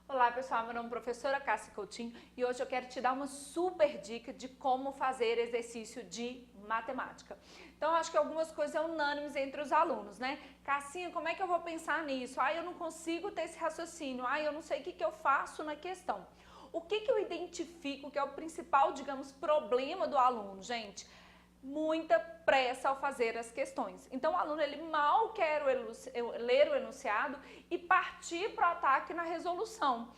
Olá pessoal, meu nome é professora Cássia Coutinho e hoje eu quero te dar uma super dica de como fazer exercício de matemática. Então acho que algumas coisas são unânimes entre os alunos, né? Cassinha, como é que eu vou pensar nisso? Eu não consigo ter esse raciocínio, eu não sei o que eu faço na questão. O que eu identifico que é o principal, digamos, problema do aluno, gente? Muita pressa ao fazer as questões. Então o aluno ele mal quer ler o enunciado e partir para o ataque na resolução.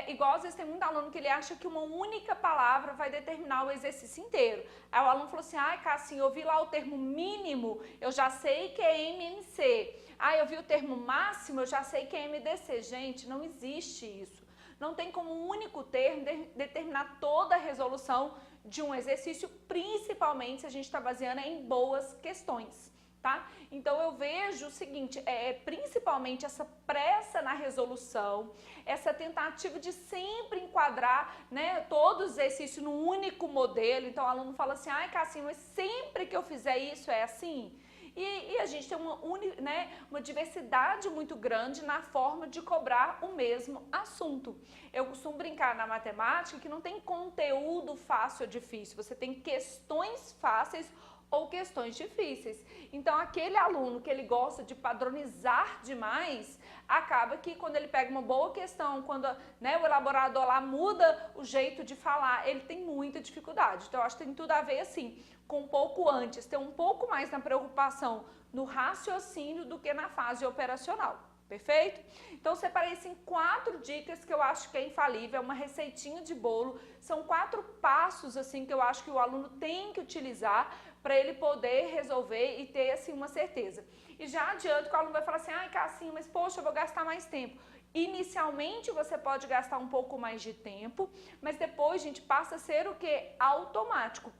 Igual às vezes tem muito aluno que ele acha que uma única palavra vai determinar o exercício inteiro. Aí o aluno falou assim, Cassinha, eu vi lá o termo mínimo, eu já sei que é MMC. Eu vi o termo máximo, eu já sei que é MDC. Gente, não existe isso. Não tem como um único termo determinar toda a resolução de um exercício, principalmente se a gente está baseando em boas questões, tá? Então eu vejo o seguinte, principalmente essa pressa na resolução, essa tentativa de sempre enquadrar, né, todos os exercícios num único modelo. Então o aluno fala assim, Cassinha, mas sempre que eu fizer isso é assim? E a gente tem uma diversidade muito grande na forma de cobrar o mesmo assunto. Eu costumo brincar na matemática que não tem conteúdo fácil ou difícil, você tem questões fáceis ou questões difíceis. Então aquele aluno que ele gosta de padronizar demais, acaba que quando ele pega uma boa questão, quando o elaborador lá muda o jeito de falar, ele tem muita dificuldade. Então eu acho que tem tudo a ver assim, com um pouco antes, ter um pouco mais na preocupação no raciocínio do que na fase operacional. Perfeito? Então separei assim 4 dicas que eu acho que é infalível, é uma receitinha de bolo, são 4 passos assim que eu acho que o aluno tem que utilizar para ele poder resolver e ter assim uma certeza. E já adianto que o aluno vai falar assim, Cassinha, mas poxa, eu vou gastar mais tempo. Inicialmente você pode gastar um pouco mais de tempo, mas depois, gente, passa a ser o que? Automático.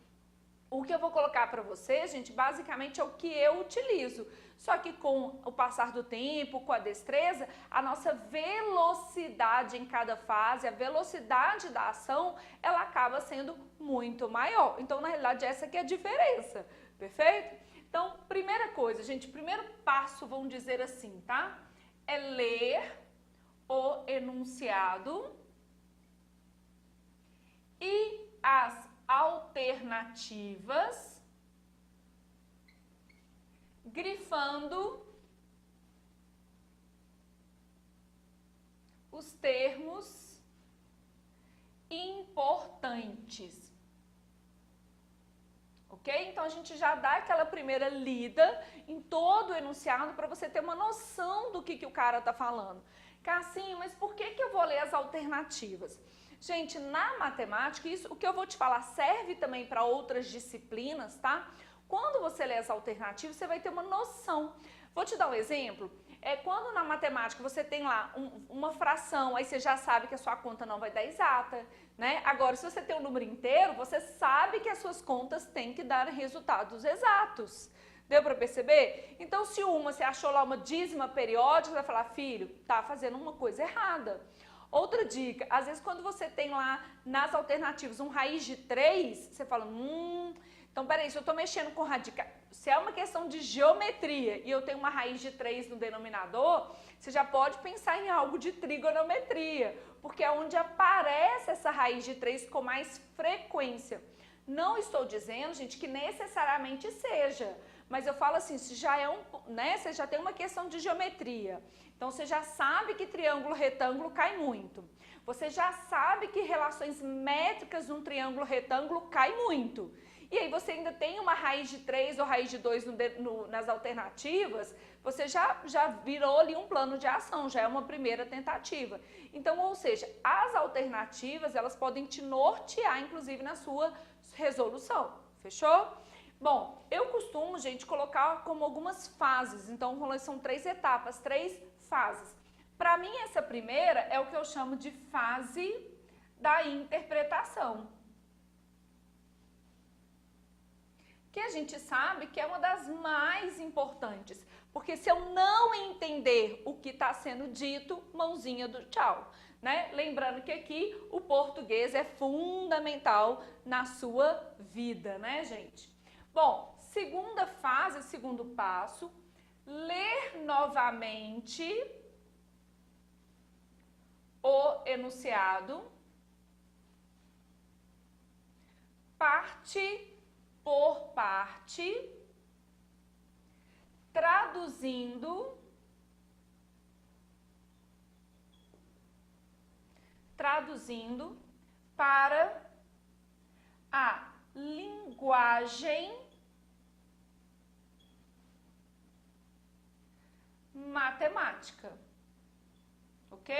O que eu vou colocar para você, gente, basicamente é o que eu utilizo. Só que com o passar do tempo, com a destreza, a nossa velocidade em cada fase, a velocidade da ação, ela acaba sendo muito maior. Então, na realidade, essa que é a diferença, perfeito? Então, primeira coisa, gente, primeiro passo, vamos dizer assim, tá? É ler o enunciado e as alternativas, grifando os termos importantes. Ok? Então a gente já dá aquela primeira lida em todo o enunciado para você ter uma noção do que o cara está falando. Cassinha, mas por que eu vou ler as alternativas? Gente, na matemática, isso, o que eu vou te falar serve também para outras disciplinas, tá? Quando você lê as alternativas, você vai ter uma noção. Vou te dar um exemplo. Quando na matemática você tem lá uma fração, aí você já sabe que a sua conta não vai dar exata, né? Agora, se você tem um número inteiro, você sabe que as suas contas têm que dar resultados exatos. Deu para perceber? Então, se você achou lá uma dízima periódica, você vai falar, filho, tá fazendo uma coisa errada. Outra dica, às vezes quando você tem lá nas alternativas um raiz de 3, você fala, então peraí, se eu estou mexendo com radical, se é uma questão de geometria e eu tenho uma raiz de 3 no denominador, você já pode pensar em algo de trigonometria, porque é onde aparece essa raiz de 3 com mais frequência. Não estou dizendo, gente, que necessariamente seja, mas eu falo assim, se já você já tem uma questão de geometria, então você já sabe que triângulo retângulo cai muito. Você já sabe que relações métricas de um triângulo retângulo cai muito. E aí você ainda tem uma raiz de 3 ou raiz de 2 nas alternativas, você já virou ali um plano de ação, já é uma primeira tentativa. Então, ou seja, as alternativas, elas podem te nortear, inclusive, na sua resolução. Fechou? Bom, eu costumo, gente, colocar como algumas fases. Então, são 3 etapas, 3 fases. Para mim, essa primeira é o que eu chamo de fase da interpretação. Que a gente sabe que é uma das mais importantes, porque se eu não entender o que está sendo dito, mãozinha do tchau, né? Lembrando que aqui o português é fundamental na sua vida, né, gente? Bom, segunda fase, segundo passo, ler novamente o enunciado, parte por parte, traduzindo para a linguagem matemática, ok?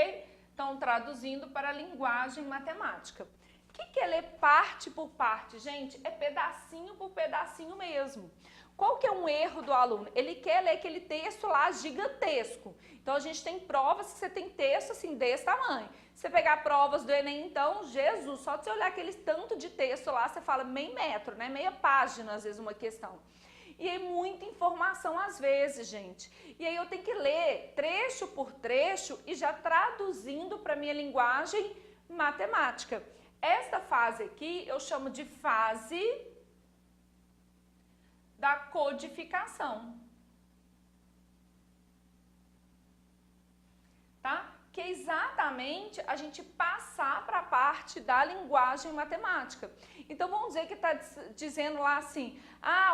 Então, traduzindo para a linguagem matemática. O que é ler parte por parte, gente? É pedacinho por pedacinho mesmo. Qual que é um erro do aluno? Ele quer ler aquele texto lá gigantesco. Então, a gente tem provas que você tem texto assim desse tamanho. Se você pegar provas do Enem, então, Jesus, só de você olhar aquele tanto de texto lá, você fala meio metro, né? Meia página, às vezes, uma questão. E aí, muita informação às vezes, gente. E aí, eu tenho que ler trecho por trecho e já traduzindo para a minha linguagem matemática. Esta fase aqui, eu chamo de fase da codificação. Tá? Que é exatamente a gente passar para a parte da linguagem matemática. Então, vamos dizer que está dizendo lá assim,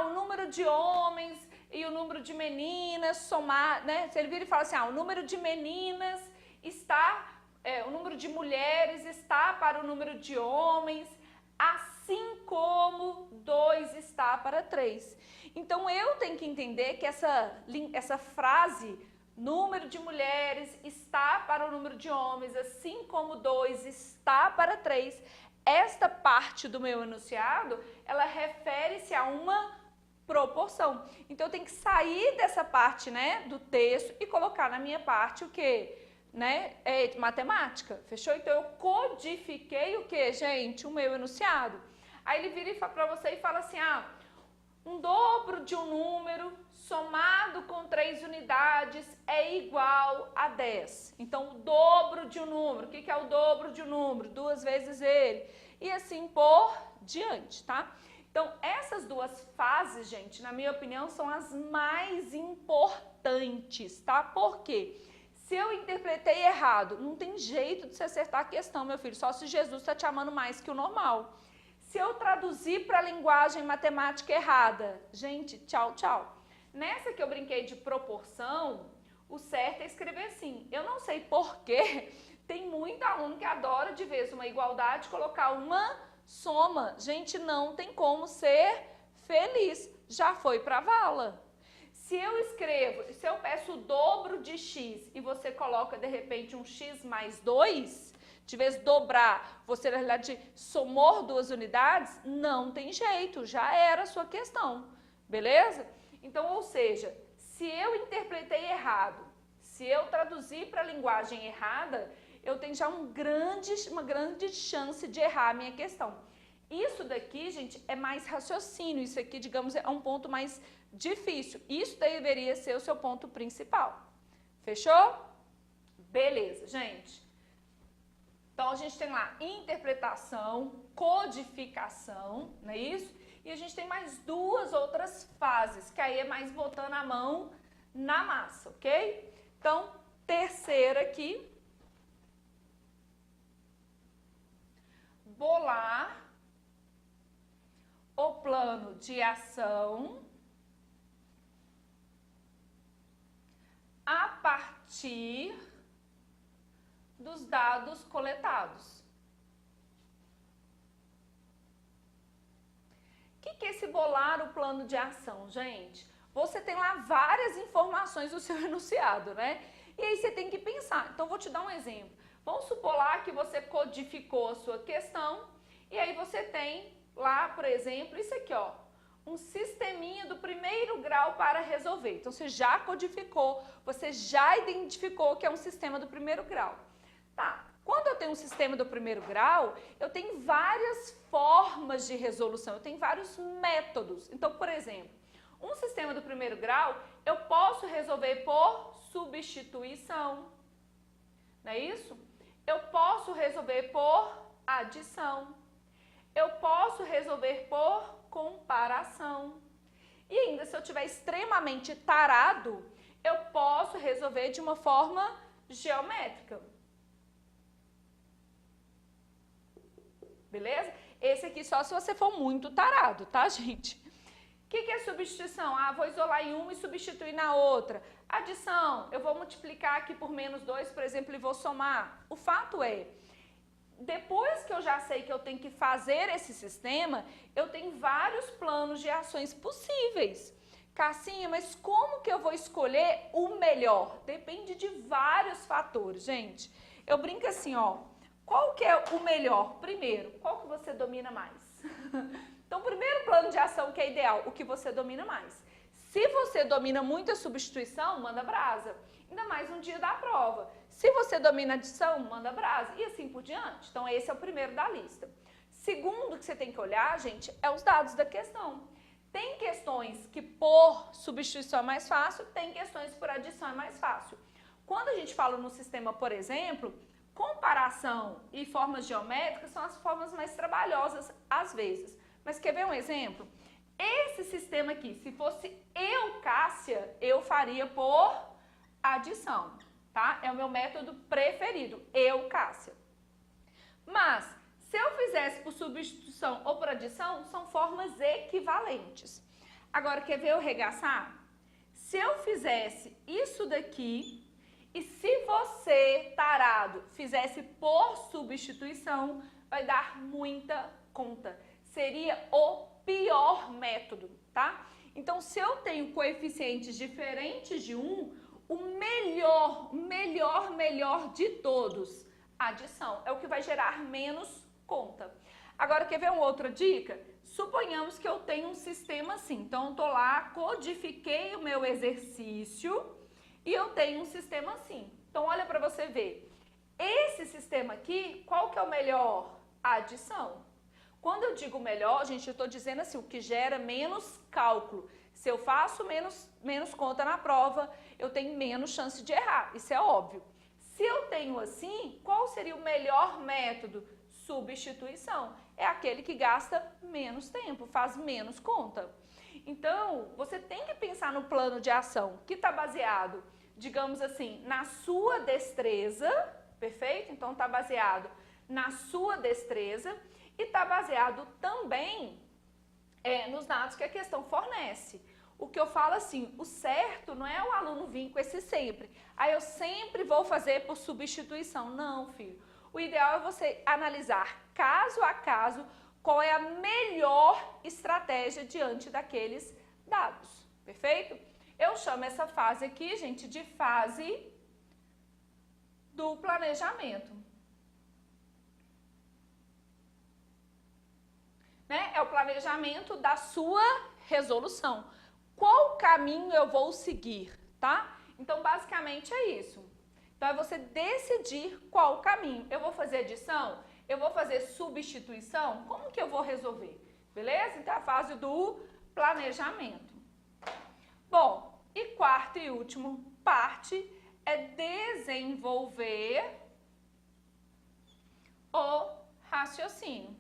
o número de homens e o número de meninas somar, né? Se ele vira e fala assim, o número de meninas está, o número de mulheres está para o número de homens, assim como 2 está para 3. Então, eu tenho que entender que essa frase, número de mulheres está para o número de homens, assim como 2 está para 3, esta parte do meu enunciado, ela refere-se a uma proporção. Então, eu tenho que sair dessa parte, né, do texto e colocar na minha parte o quê? Né? Matemática, fechou? Então, eu codifiquei o quê, gente? O meu enunciado. Aí ele vira para você e fala assim, um dobro de um número somado com 3 unidades é igual a 10. Então, o dobro de um número. O que é o dobro de um número? 2 vezes ele. E assim por diante, tá? Então, essas 2 fases, gente, na minha opinião, são as mais importantes, tá? Por quê? Se eu interpretei errado, não tem jeito de você acertar a questão, meu filho, só se Jesus está te amando mais que o normal. Se eu traduzir para a linguagem matemática errada, gente, tchau, tchau. Nessa que eu brinquei de proporção, o certo é escrever assim. Eu não sei porquê, tem muito aluno que adora, de vez uma igualdade, colocar uma soma. Gente, não tem como ser feliz. Já foi para a vala. Se eu peço o dobro de x e você coloca, de repente, um x mais 2... de vez de dobrar, você na realidade somou 2 unidades, não tem jeito, já era a sua questão, beleza? Então, ou seja, se eu interpretei errado, se eu traduzir para a linguagem errada, eu tenho já uma grande chance de errar a minha questão. Isso daqui, gente, é mais raciocínio, isso aqui, digamos, é um ponto mais difícil. Isso deveria ser o seu ponto principal. Fechou? Beleza, gente. Então, a gente tem lá interpretação, codificação, não é isso? E a gente tem mais 2 outras fases, que aí é mais botando a mão na massa, ok? Então, terceira aqui. Bolar o plano de ação a partir dos dados coletados. O que é esse bolar o plano de ação, gente? Você tem lá várias informações do seu enunciado, né? E aí você tem que pensar. Então, vou te dar um exemplo. Vamos supor lá que você codificou a sua questão e aí você tem lá, por exemplo, isso aqui, ó. Um sisteminha do primeiro grau para resolver. Então, você já codificou, você já identificou que é um sistema do primeiro grau. Tá, quando eu tenho um sistema do primeiro grau, eu tenho várias formas de resolução, eu tenho vários métodos. Então, por exemplo, um sistema do primeiro grau, eu posso resolver por substituição, não é isso? Eu posso resolver por adição, eu posso resolver por comparação. E ainda, se eu estiver extremamente tarado, eu posso resolver de uma forma geométrica. beleza? Esse aqui só se você for muito tarado, tá, gente? O que é substituição? Ah, vou isolar em uma e substituir na outra. Adição, eu vou multiplicar aqui por -2, por exemplo, e vou somar. O fato é, depois que eu já sei que eu tenho que fazer esse sistema, eu tenho vários planos de ações possíveis. Cassinha, mas como que eu vou escolher o melhor? Depende de vários fatores, gente. Eu brinco assim, ó, qual que é o melhor? Primeiro, qual que você domina mais? Então, primeiro plano de ação que é ideal, o que você domina mais. Se você domina muito a substituição, manda brasa. Ainda mais no dia da prova. Se você domina a adição, manda brasa. E assim por diante. Então, esse é o primeiro da lista. Segundo que você tem que olhar, gente, é os dados da questão. Tem questões que por substituição é mais fácil, tem questões por adição é mais fácil. Quando a gente fala no sistema, por exemplo, comparação e formas geométricas são as formas mais trabalhosas às vezes. Mas quer ver um exemplo? Esse sistema aqui, se fosse eu, Cássia, eu faria por adição, tá? É o meu método preferido, eu, Cássia. Mas, se eu fizesse por substituição ou por adição, são formas equivalentes. Agora, quer ver eu regaçar? Se eu fizesse isso daqui, e se você, tarado, fizesse por substituição, vai dar muita conta. Seria o pior método, tá? Então, se eu tenho coeficientes diferentes de 1, o melhor de todos, adição, é o que vai gerar menos conta. Agora, quer ver uma outra dica? Suponhamos que eu tenho um sistema assim, então eu tô lá, codifiquei o meu exercício e eu tenho um sistema assim. Então, olha para você ver, esse sistema aqui, qual que é o melhor? A adição. Quando eu digo melhor, gente, eu estou dizendo assim, o que gera menos cálculo. Se eu faço menos conta na prova, eu tenho menos chance de errar, isso é óbvio. Se eu tenho assim, qual seria o melhor método? Substituição. É aquele que gasta menos tempo, faz menos conta. Então, você tem que pensar no plano de ação, que está baseado, digamos assim, na sua destreza, perfeito? Então, está baseado na sua destreza, e está baseado também nos dados que a questão fornece. O que eu falo assim, o certo não é o aluno vir com esse sempre. Aí eu sempre vou fazer por substituição. Não, filho. O ideal é você analisar caso a caso qual é a melhor estratégia diante daqueles dados. Perfeito? Eu chamo essa fase aqui, gente, de fase do planejamento. Né? É o planejamento da sua resolução. Qual caminho eu vou seguir, tá? Então, basicamente é isso. Então, é você decidir qual caminho. Eu vou fazer adição? Eu vou fazer substituição? Como que eu vou resolver? Beleza? Então, é a fase do planejamento. Bom, e quarta e última parte é desenvolver o raciocínio.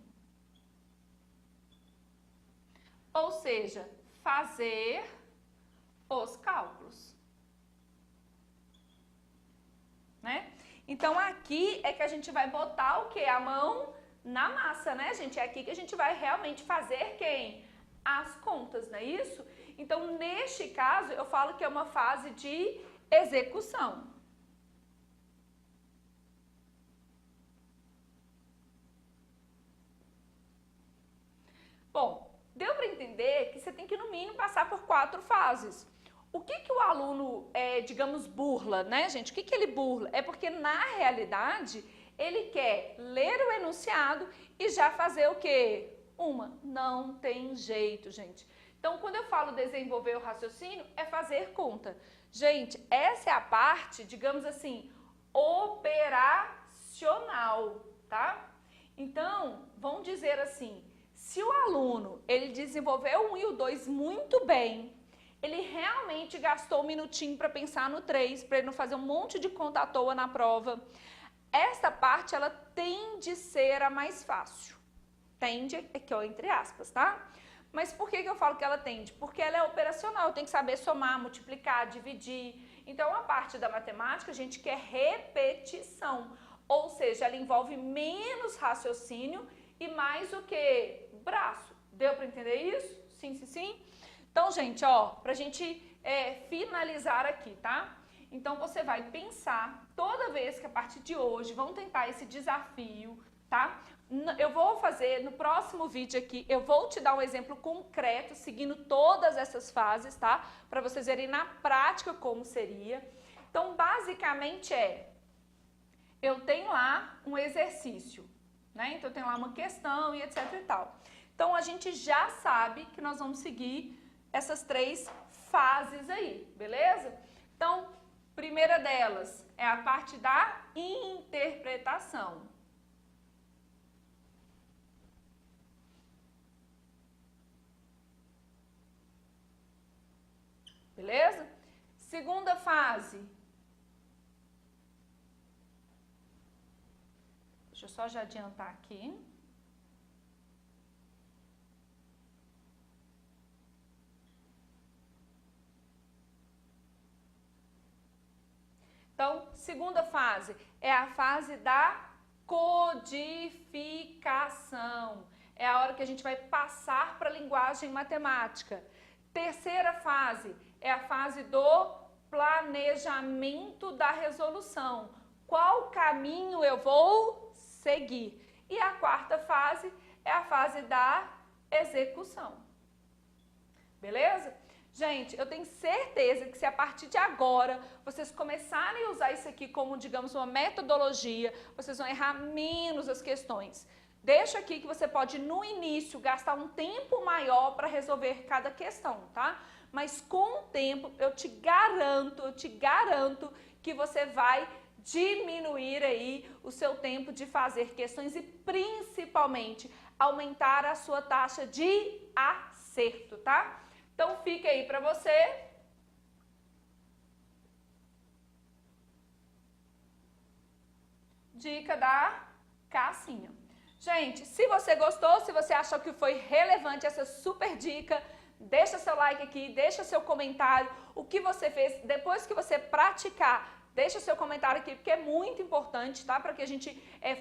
Ou seja, fazer os cálculos, né? Então, aqui é que a gente vai botar o quê? A mão na massa, né, gente? É aqui que a gente vai realmente fazer quem? As contas, não é isso? Então, neste caso, eu falo que é uma fase de execução. Bom, deu para entender que você tem que, no mínimo, passar por 4 fases. O que o aluno, digamos, burla, né, gente? O que ele burla? É porque, na realidade, ele quer ler o enunciado e já fazer o quê? Não tem jeito, gente. Então, quando eu falo desenvolver o raciocínio, é fazer conta. Gente, essa é a parte, digamos assim, operacional, tá? Então, vamos dizer assim, se o aluno, ele desenvolveu o 1 e o 2 muito bem, ele realmente gastou um minutinho para pensar no 3, para ele não fazer um monte de conta à toa na prova, essa parte, ela tende a ser a mais fácil. Tende, aqui ó, entre aspas, tá? Mas por que eu falo que ela tende? Porque ela é operacional, tem que saber somar, multiplicar, dividir. Então, a parte da matemática, a gente quer repetição. Ou seja, ela envolve menos raciocínio e mais o que? Braço. Deu para entender isso? Sim, sim, sim? Então, gente, ó, pra gente finalizar aqui, tá? Então, você vai pensar, toda vez que a partir de hoje vão tentar esse desafio, tá? Eu vou fazer, no próximo vídeo aqui, eu vou te dar um exemplo concreto, seguindo todas essas fases, tá? Para vocês verem na prática como seria. Então, basicamente eu tenho lá um exercício, né? Então, eu tenho lá uma questão e etc e tal. Então, a gente já sabe que nós vamos seguir essas 3 fases aí, beleza? Então, primeira delas é a parte da interpretação. Beleza? Segunda fase. Deixa eu só já adiantar aqui. Então, segunda fase é a fase da codificação. É a hora que a gente vai passar para a linguagem matemática. Terceira fase é a fase do planejamento da resolução. Qual caminho eu vou seguir? E a quarta fase é a fase da execução. Beleza? Gente, eu tenho certeza que se a partir de agora vocês começarem a usar isso aqui como, digamos, uma metodologia, vocês vão errar menos as questões. Deixa aqui que você pode, no início, gastar um tempo maior para resolver cada questão, tá? Mas com o tempo, eu te garanto que você vai diminuir aí o seu tempo de fazer questões e, principalmente, aumentar a sua taxa de acerto, tá? Então, fica aí para você. Dica da Cassinha. Gente, se você gostou, se você achou que foi relevante essa super dica, deixa seu like aqui, deixa seu comentário, o que você fez depois que você praticar. Deixa seu comentário aqui, porque é muito importante, tá? Para que a gente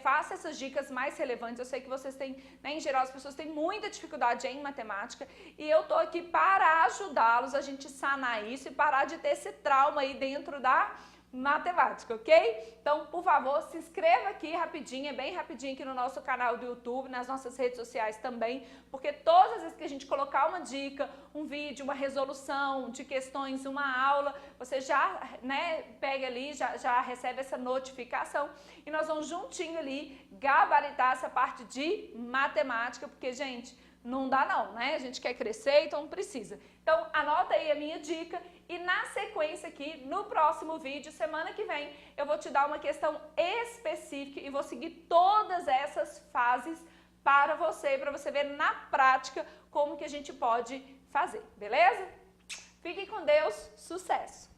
faça essas dicas mais relevantes. Eu sei que vocês têm, né, em geral, as pessoas têm muita dificuldade em matemática e eu tô aqui para ajudá-los a gente sanar isso e parar de ter esse trauma aí dentro da matemática, ok? Então, por favor, se inscreva aqui rapidinho, bem rapidinho aqui no nosso canal do YouTube, nas nossas redes sociais também, porque todas as vezes que a gente colocar uma dica, um vídeo, uma resolução de questões, uma aula, você já, né, pega ali, já recebe essa notificação e nós vamos juntinho ali gabaritar essa parte de matemática, porque, gente, não dá não, né? A gente quer crescer, então precisa. Então, anota aí a minha dica e na sequência aqui, no próximo vídeo, semana que vem, eu vou te dar uma questão específica e vou seguir todas essas fases para você ver na prática como que a gente pode fazer, beleza? Fiquem com Deus, sucesso!